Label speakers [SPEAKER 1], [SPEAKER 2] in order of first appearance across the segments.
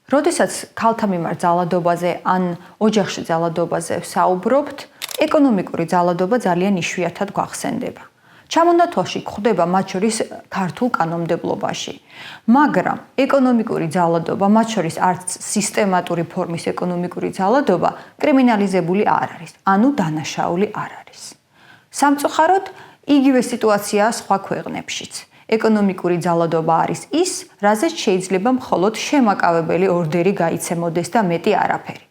[SPEAKER 1] როდესაც ქალთა მიმართ ძალადობაზე ან ოჯახში ძალადობაზე ვსაუბრობთ, ეკონომიკური ძალადობა ძალიან იშვიათად გვახსენდება. ჩამონათვალში გვხვდება მათ შორის ქართულ კანონმდებლობაში. მაგრამ ეკონომიკური ძალადობა, მათ შორის არც სისტემატური ფორმის ეკონომიკური ძალადობა კრიმინალიზებული არ არის, ანუ დანაშაული არ არის. სამწუხაროდ, იგივე სიტუაციაა სხვა ქვეყნებშიც. ეკონომიკური ძალადობა არის ის, რაზეც შეიძლება მხოლოდ შემაკავებელი ორდერი გაიცემოდეს და მეტი არაფერი.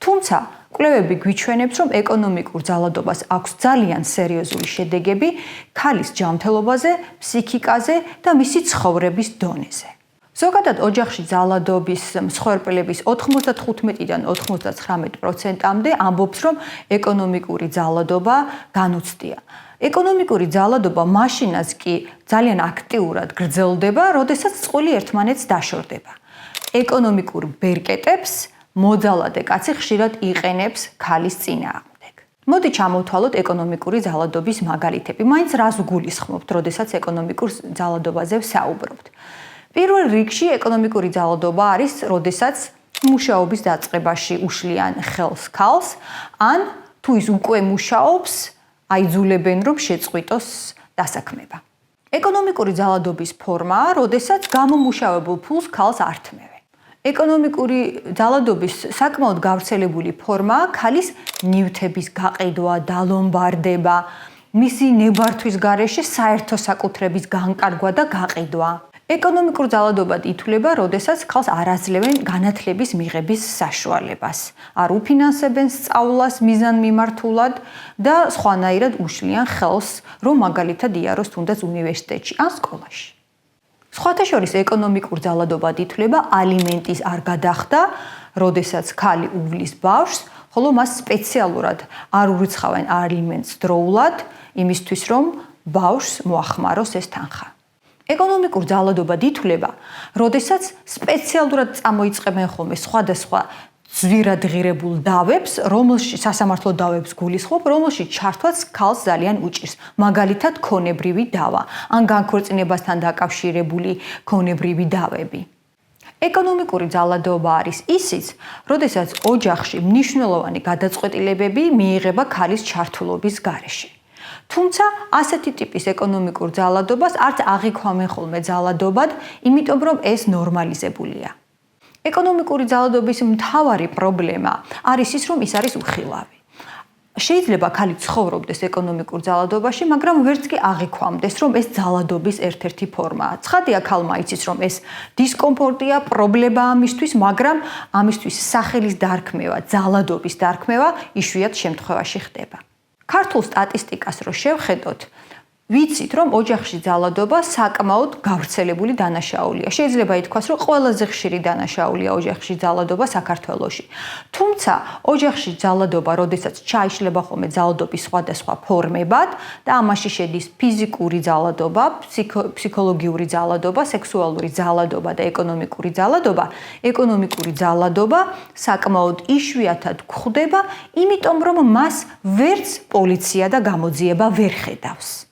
[SPEAKER 1] თუმცა, კვლევები გვიჩვენებს, რომ ეკონომიკურ ძალადობას აქვს ძალიან სერიოზული შედეგები ქალის ჯანმრთელობაზე, ფსიქიკაზე და მისი ცხოვრების დონეზე. ზოგადად ოჯახში ძალადობის მსხვერპლების 95-დან 99%-მდე ამბობს, რომ ეკონომიკური ძალადობა განუცდია. ეკონომიკური ძალადობა მაშინაც კი ძალიან აქტიურად გრძელდება, როდესაც წყვილი ერთმანეთს დაშორდება. ეკონომიკურ ბერკეტებს მოძალადე კაცი ხშირად იყენებს ქალის წინააღმდეგ. მოდი ჩამოვთვალოთ ეკონომიკური ძალადობის მაგალითები. მაინც რას გულისხმობთ, როდესაც ეკონომიკურ ძალადობაზე ვსაუბრობთ? პირველ რიგში ეკონომიკური ძალადობა არის, როდესაც მუშაობის დაწყებაში უშლიან ხელს ქალს, ან თუ ის უკვე მუშაობს, აიძულებენ, რომ შეწყვიტოს დასაქმება. ეკონომიკური ძალადობის ფორმაა, როდესაც გამომუშავებულ ფულს ქალს ართმევენ. ეკონომიკური ძალადობის საკმაოდ გავრცელებული ფორმაა ქალის ნივთების გაყიდვა, დალომბარდება, მისი ნებართვის გარეშე საერთო საკუთრების განკარგვა და გაყიდვა. ეკონომიკურ ძალადობად ითვლება, როდესაც ქალს არ აძლევენ განათლების მიღების საშუალებას, არ უფინანსებენ სწავლას მიზანმიმართულად და სხვანაირად უშლიან ხელს, რომ მაგალითად იაროს თუნდაც უნივერსიტეტში ან სკოლაში. სხვათა შორის ეკონომიკურ ძალადობად ითვლება ალიმენტის არ გადახდა, როდესაც ქალი უვლის ბავშვს, ხოლო მას სპეციალურად არ ურიცხავენ ალიმენტს დროულად, იმისთვის რომ ბავშვს მოახმაროს ეს თანხა. ეკონომიკურ ძალადობად ითვლება, როდესაც სპეციალურად წამოიწყებენ ხოლმე სხვადასხვა ძვირადღირებულ დავებს, სასამართლო დავებს გულისხმობ, რომელშიც ჩართვაც ქალს ძალიან უჭირს. მაგალითად, ქონებრივი დავა, ან განქორწინებასთან დაკავშირებული ქონებრივი დავები. ეკონომიკური ძალადობა არის ისიც, როდესაც ოჯახში მნიშვნელოვანი გადაწყვეტილებები მიიღება ქალის ჩართულობის გარეშე. თუმცა, ასეთი ტიპის ეკონომიკურ ძალადობას არც აღიქვამენ ხოლმე ძალადობად, იმიტომ რომ ეს ნორმალიზებულია. ეკონომიკური ძალადობის მთავარი პრობლემა არის ის, რომ ის არის უხილავი. შეიძლება ქალი ცხოვრობდეს ეკონომიკურ ძალადობაში, მაგრამ ვერც კი აღიქვამდეს, რომ ეს ძალადობის ერთ-ერთი ფორმაა. ცხადია, ქალმა იცის, რომ ეს დისკომფორტია, პრობლემაა მისთვის, მაგრამ ამისთვის სახელის დარქმევა, ძალადობის დარქმევა იშვიათ შემთხვევაში ხდება. ქართულ სტატისტიკას რო შევხედოთ, ვიცით, რომ ოჯახში ძალადობა საკმაოდ გავრცელებული დანაშაულია. შეიძლება ითქვას, რომ ყველაზე ხშირი დანაშაულია ოჯახში ძალადობა საქართველოში. თუმცა, ოჯახში ძალადობა, როდესაც ჩაიშლება ხოლმე ძალადობის სხვადასხვა ფორმებად და ამაში შედის ფიზიკური ძალადობა, ფსიქოლოგიური ძალადობა, სექსუალური ძალადობა და ეკონომიკური ძალადობა საკმაოდ იშვიათად გვხვდება, იმიტომ რომ მას ვერც პოლიცია და გამოძიება ვერ ხედავს.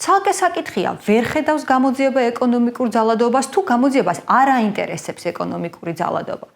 [SPEAKER 1] ცალკე საკითხია, ვერ ხედავს გამოძიება ეკონომიკურ ძალადობას, თუ გამოძიებას არ აინტერესებს ეკონომიკური ძალადობა.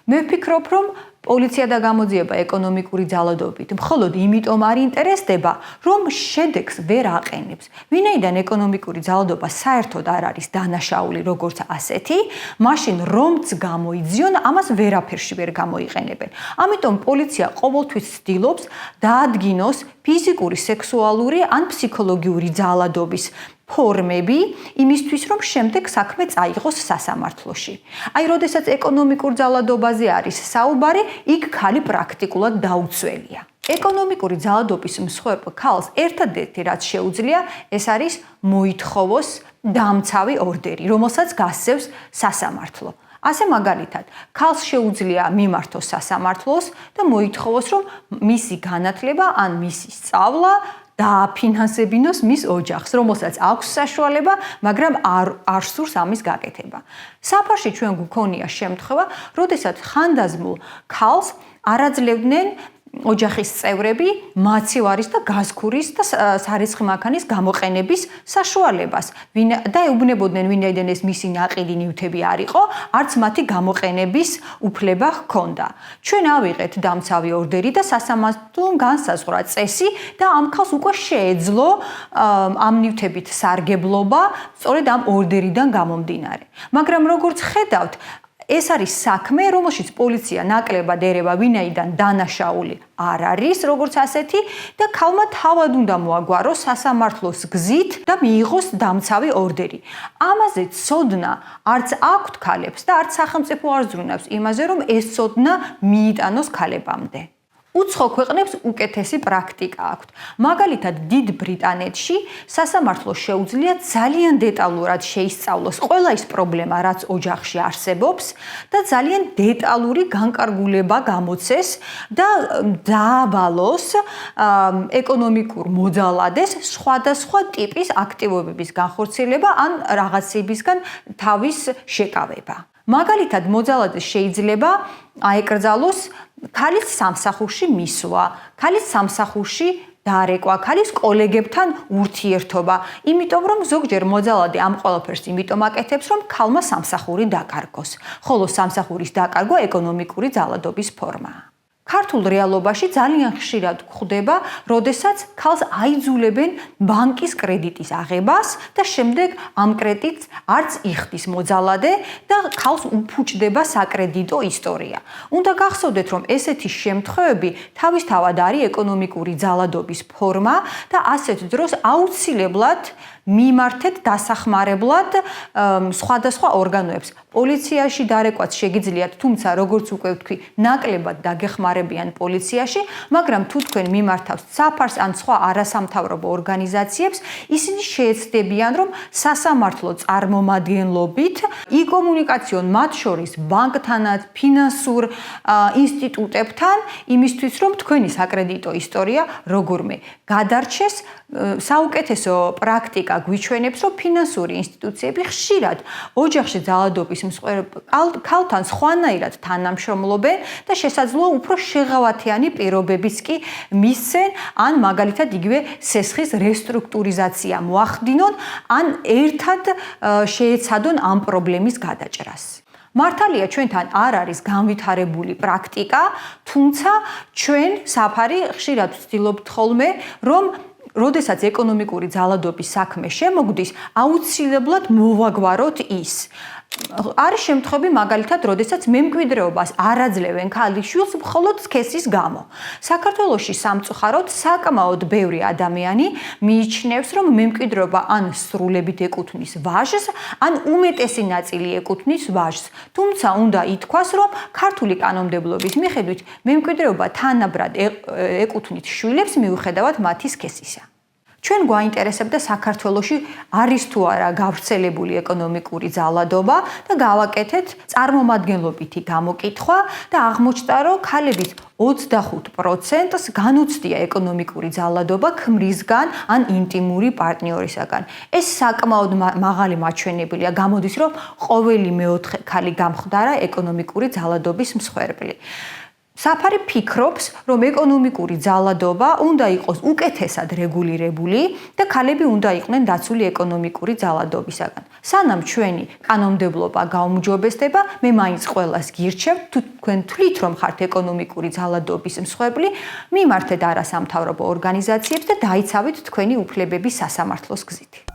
[SPEAKER 1] მე ვფიქრობ, რომ პოლიცია და გამოძიება ეკონომიკური ძალადობით მხოლოდ იმიტომ არ ინტერესდება, რომ შედეგს ვერ აყენებს. ვინაიდან ეკონომიკური ძალადობა საერთოდ არ არის დანაშაული როგორც ასეთი, მაშინ რომც გამოიძიონ, ამას ვერაფერში ვერ გამოიყენებენ. ამიტომ პოლიცია ყოველთვის ცდილობს დაადგინოს ფიზიკური, სექსუალური ან ფსიქოლოგიური ძალადობის ფორმები იმისთვის, რომ შემდეგ საქმე წაიღოს სასამართლოში. აი, როდესაც ეკონომიკურ ძალადობაზე არის საუბარი, იქ ქალი პრაქტიკულად დაუცველია. ეკონომიკური ძალადობის მსხვერპლ ქალს ერთადერთი რაც შეუძლია, ეს არის მოითხოვოს დამცავი ორდერი, რომელსაც გასცემს სასამართლო. ასე მაგალითად, ქალს შეუძლია მიმართოს სასამართლოს და მოითხოვოს, რომ მისი განათლება ან მისი სწავლა დააფინანსებინოს მის ოჯახს, რომელსაც აქვს საშუალება, მაგრამ არ სურს ამის გაკეთება. საფარში ჩვენ გვქონია შემთხვევა, როდესაც ხანდაზმულ ქალს არ აძლევდნენ ოჯახის წევრები მაცივარის და გაზქურის და სარიცხი მანქანის გამოყენების საშუალებას და ეუბნებოდნენ ვინაიდან ეს მისი ნაყიდი ნივთები არ იყო, არც მათი გამოყენების უფლება ჰქონდა. ჩვენ ავიღეთ დამცავი ორდერი და სასამართლომ განსაზღვრა წესი და ამ ქალს უკვე შეეძლო ამ ნივთებით სარგებლობა სწორედ ამ ორდერიდან გამომდინარე. მაგრამ როგორც ხედავთ, ეს არის საქმე, რომელშიც პოლიცია ნაკლებად ერევა, ვინაიდან დანაშაული არ არის, როგორც ასეთი და ქალმა თავად უნდა მოაგვაროს სასამართლოს გზით და მიიღოს დამცავი ორდერი. ამაზე ცოდნა არც აქვთ ქალებს და არც სახელმწიფო არ ზრუნავს იმაზე, რომ ეს ცოდნა მიიტანოს ქალებამდე. უცხო ქვეყნებს უკეთესი პრაქტიკა აქვთ. მაგალითად, დიდ ბრიტანეთში სასამართლოს შეუძლია ძალიან დეტალურად შეისწავლოს ყველა ის პრობლემა, რაც ოჯახში არსებობს და ძალიან დეტალური განკარგულება გამოცეს და დააბალოს ეკონომიკურ მოძალადეს სხვადასხვა ტიპის აქტივობების განხორციელება ან რაღაცებისგან თავის შეკავება. მაგალითად, მოძალადეს შეიძლება აეკრძალოს ქალის სამსახურში მისვლა, ქალის სამსახურში დარეკვა, ქალის კოლეგებთან ურთიერთობა, იმიტომ რომ ზოგჯერ მოძალადე ამ ყველაფერს იმიტომ აკეთებს, რომ ქალმა სამსახური დაკარგოს, ხოლო სამსახურის დაკარგვა ეკონომიკური ძალადობის ფორმაა. ქართულ რეალობაში ძალიან ხშირად გვხვდება, როდესაც ქალს აიძულებენ ბანკის კრედიტის აღებას და შემდეგ ამ კრედიტს არც იხდის მოძალადე და ქალს უფუჭდება საკრედიტო ისტორია. უნდა გახსოვდეთ, რომ ესეთი შემთხვევები თავისთავად არის ეკონომიკური ძალადობის ფორმა და ასეთ დროს აუცილებლად მიმართეთ დასახმარებლად სხვადასხვა ორგანოებს. პოლიციაში დარეკვაც შეგიძლიათ, თუმცა როგორც უკვე ვთქვი, ნაკლებად დაგეხმარებიან პოლიციაში, მაგრამ თუ თქვენ მიმართავთ საფარს ან სხვა არასამთავრობო ორგანიზაციებს, ისინი შეეცდებიან, რომ სასამართლო წარმომადგენლობით იკომუნიკაციონ მათ შორის ბანკთანაც, ფინანსურ ინსტიტუტებთან, იმისთვის, რომ თქვენი საკრედიტო ისტორია როგორმე გადარჩეს. საუკეთესო პრაქტიკა გვიჩვენებს, რომ ფინანსური ინსტიტუციები ხშირად ოჯახში ძალადობის ქალთან სხვანაირად თანამშრომლობენ და შესაძლოა უფრო შეღავათიანი პირობებიც კი მისცენ, ან მაგალითად იგივე სესხის რესტრუქტურიზაცია მოახდინონ, ან ერთად შეეცადონ ამ პრობლემის გადაჭრას. მართალია ჩვენთან არ არის განვითარებული პრაქტიკა, თუმცა ჩვენ საფარი ხშირად ვცდილობთ ხოლმე, რომ როდესაც ეკონომიკური ძალადობის საქმე შემოგვდის, აუცილებლად მოვაგვაროთ ის. არის შემთხვევები მაგალითად, როდესაც მემკვიდრეობას არ აძლევენ ქალიშვილს მხოლოდ სქესის გამო. საქართველოში სამწუხაროდ საკმაოდ ბევრი ადამიანი მიიჩნევს, რომ მემკვიდრეობა ან სრულებით ეკუთვნის ვაჟს, ან უმეტესი ნაწილი ეკუთვნის ვაჟს. თუმცა უნდა ითქვას, რომ ქართული კანონმდებლობის მიხედვით მემკვიდრეობა თანაბრად ეკუთვნით შვილებს მიუხედავად მათი სქესისა. ჩვენ გვაინტერესებდა საქართველოში არის თუ არა გავრცელებული ეკონომიკური ძალადობა და გავაკეთეთ წარმომადგენლობითი გამოკითხვა და აღმოჩნდა, რომ ქალების 25%-ს განუცდია ეკონომიკური ძალადობა ქმრისგან ან ინტიმური პარტნიორისაგან. ეს საკმაოდ მაღალი მაჩვენებელია, გამოდის, რომ ყოველი მეოთხე ქალი გამხდარა ეკონომიკური ძალადობის მსხვერპლი. საფარი ფიქრობს, რომ ეკონომიკური ძალადობა უნდა იყოს უკეთესად რეგულირებული და ქალები უნდა იყვნენ დაცული ეკონომიკური ძალადობისაგან. სანამ ჩვენი კანონმდებლობა გაუმჯობესდება, მე მაინც ყველას გირჩევთ, თუ თქვენ თვლით, რომ ხართ ეკონომიკური ძალადობის მსხვერპლი, მიმართეთ არასამთავრობო ორგანიზაციებს და დაიცავით თქვენი უფლებები სასამართლოს გზით.